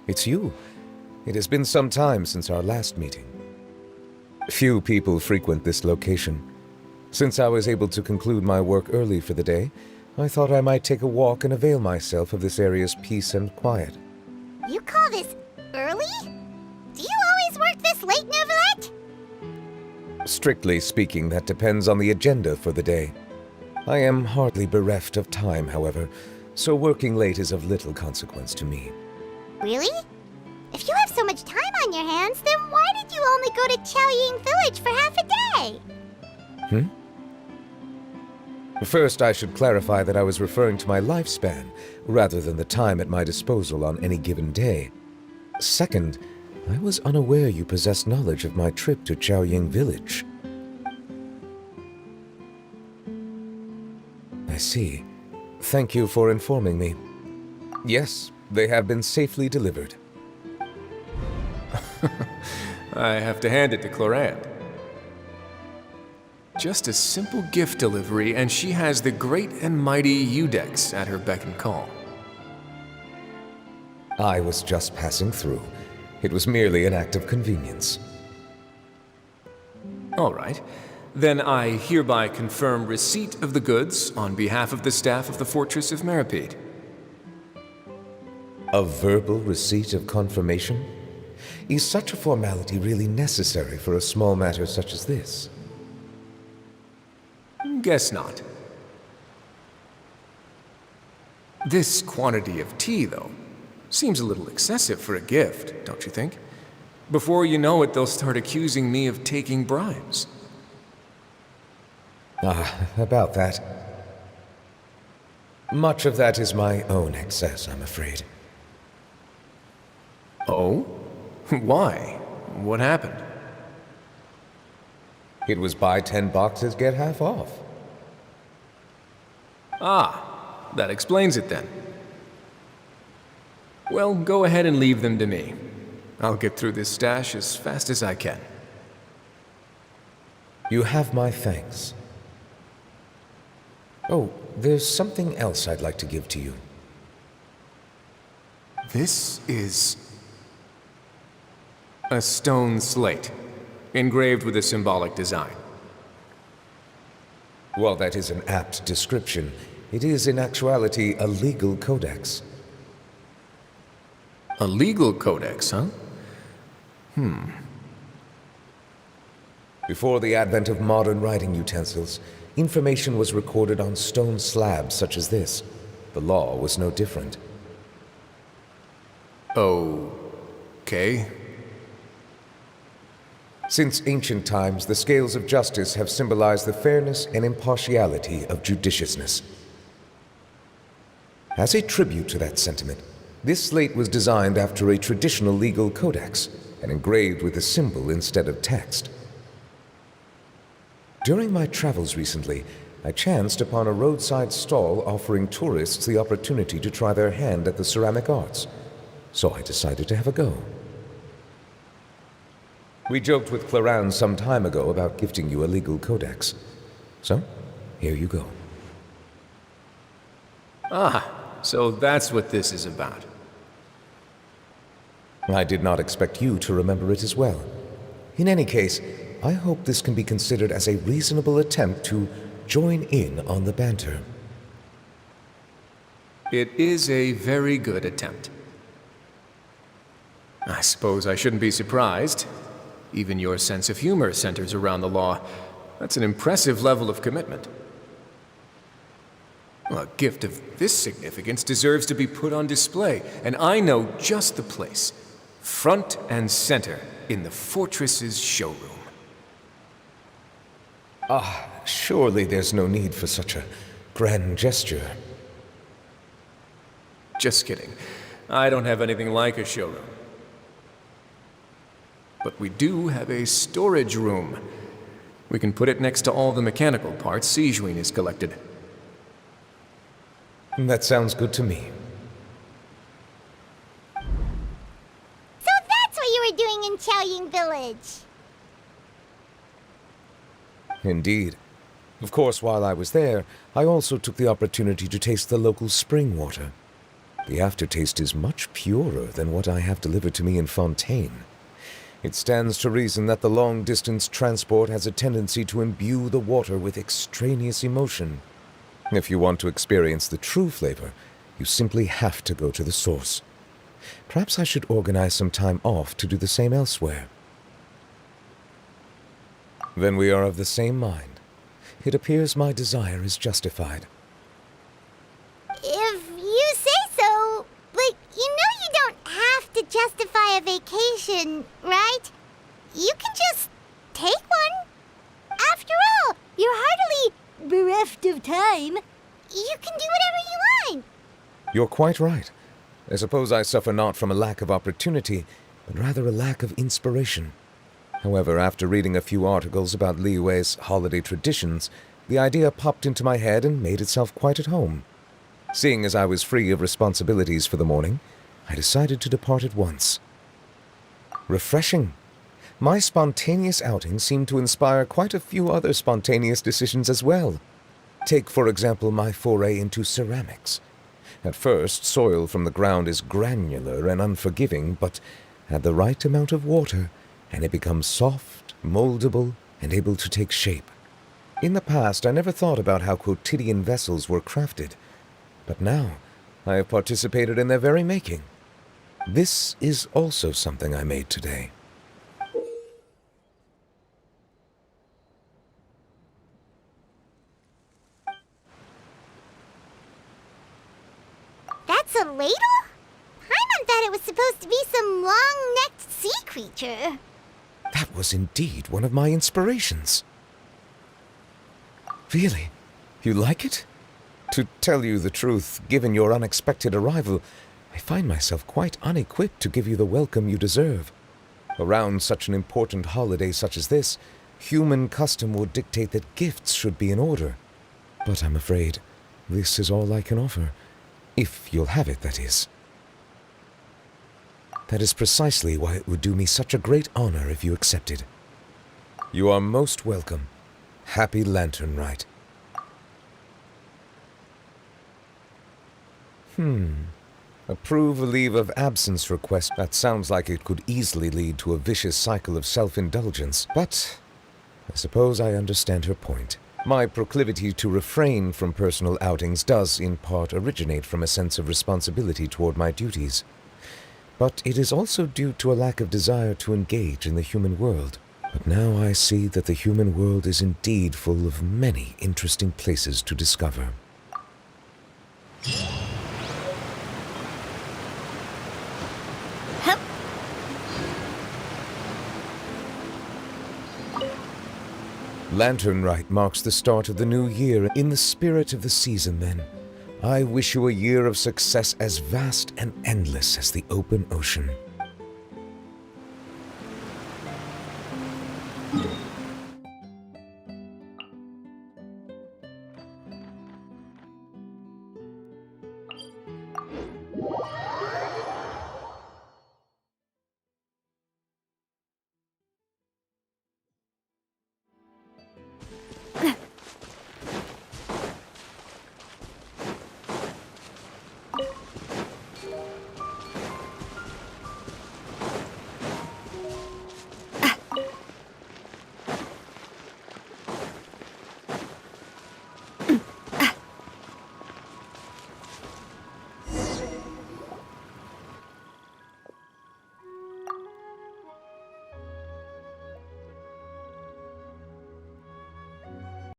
It's you. It has been some time since our last meeting. Few people frequent this location. Since I was able to conclude my work early for the day, I thought I might take a walk and avail myself of this area's peace and quiet. You call this early? Do you always work this late, Neuvilllette? Strictly speaking, that depends on the agenda for the day. I am hardly bereft of time, however, so working late is of little consequence to me. Really? If you have so much time on your hands, then why did you only go to Qiaoying Village for half a day? First, I should clarify that I was referring to my lifespan, rather than the time at my disposal on any given day. Second, I was unaware you possessed knowledge of my trip to Qiaoying Village. I see. Thank you for informing me. Yes, they have been safely delivered. I have to hand it to Clorand. Just a simple gift delivery, and she has the great and mighty Udex at her beck and call. I was just passing through. It was merely an act of convenience. All right. Then I hereby confirm receipt of the goods on behalf of the staff of the Fortress of Meripede. A verbal receipt of confirmation? Is such a formality really necessary for a small matter such as this? Guess not. This quantity of tea, though, seems a little excessive for a gift, don't you think? Before you know it, they'll start accusing me of taking bribes. About that. Much of that is my own excess, I'm afraid. Oh? Why? What happened? It was buy 10 boxes, get half off. Ah, that explains it then. Well, go ahead and leave them to me. I'll get through this stash as fast as I can. You have my thanks. Oh, there's something else I'd like to give to you. This is a stone slate, engraved with a symbolic design. While that is an apt description, it is in actuality a legal codex. A legal codex, huh? Before the advent of modern writing utensils, information was recorded on stone slabs such as this. The law was no different. Okay. Since ancient times, the scales of justice have symbolized the fairness and impartiality of judiciousness. As a tribute to that sentiment, this slate was designed after a traditional legal codex and engraved with a symbol instead of text. During my travels recently, I chanced upon a roadside stall offering tourists the opportunity to try their hand at the ceramic arts, so I decided to have a go. We joked with Clorand some time ago about gifting you a legal codex. So, here you go. So that's what this is about. I did not expect you to remember it as well. In any case, I hope this can be considered as a reasonable attempt to join in on the banter. It is a very good attempt. I suppose I shouldn't be surprised. Even your sense of humor centers around the law. That's an impressive level of commitment. A gift of this significance deserves to be put on display, and I know just the place. Front and center in the Fortress's showroom. Surely there's no need for such a grand gesture. Just kidding. I don't have anything like a showroom. But we do have a storage room. We can put it next to all the mechanical parts Sijuin has collected. That sounds good to me. So that's what you were doing in Qiaoying Village. Indeed. Of course, while I was there, I also took the opportunity to taste the local spring water. The aftertaste is much purer than what I have delivered to me in Fontaine. It stands to reason that the long-distance transport has a tendency to imbue the water with extraneous emotion. If you want to experience the true flavor, you simply have to go to the source. Perhaps I should organize some time off to do the same elsewhere. Then we are of the same mind. It appears my desire is justified. If you say so, but you know you don't have to justify a vacation, right? You can just take one. After all, you're hardly bereft of time. You can do whatever you want. You're quite right. I suppose I suffer not from a lack of opportunity, but rather a lack of inspiration. However, after reading a few articles about Liyue's holiday traditions, the idea popped into my head and made itself quite at home. Seeing as I was free of responsibilities for the morning, I decided to depart at once. Refreshing. My spontaneous outing seemed to inspire quite a few other spontaneous decisions as well. Take, for example, my foray into ceramics. At first, soil from the ground is granular and unforgiving, but add the right amount of water, and it becomes soft, moldable, and able to take shape. In the past, I never thought about how quotidian vessels were crafted, but now I have participated in their very making. This is also something I made today. That's a ladle? Paimon thought it was supposed to be some long-necked sea creature. That was indeed one of my inspirations. Really? You like it? To tell you the truth, given your unexpected arrival, I find myself quite unequipped to give you the welcome you deserve. Around such an important holiday such as this, human custom would dictate that gifts should be in order. But I'm afraid this is all I can offer. If you'll have it, that is. That is precisely why it would do me such a great honor if you accepted. You are most welcome. Happy Lantern Rite. Approve a leave of absence request. That sounds like it could easily lead to a vicious cycle of self-indulgence, but I suppose I understand her point. My proclivity to refrain from personal outings does, in part, originate from a sense of responsibility toward my duties. But it is also due to a lack of desire to engage in the human world. But now I see that the human world is indeed full of many interesting places to discover. Lantern Rite marks the start of the new year. In the spirit of the season, then, I wish you a year of success as vast and endless as the open ocean.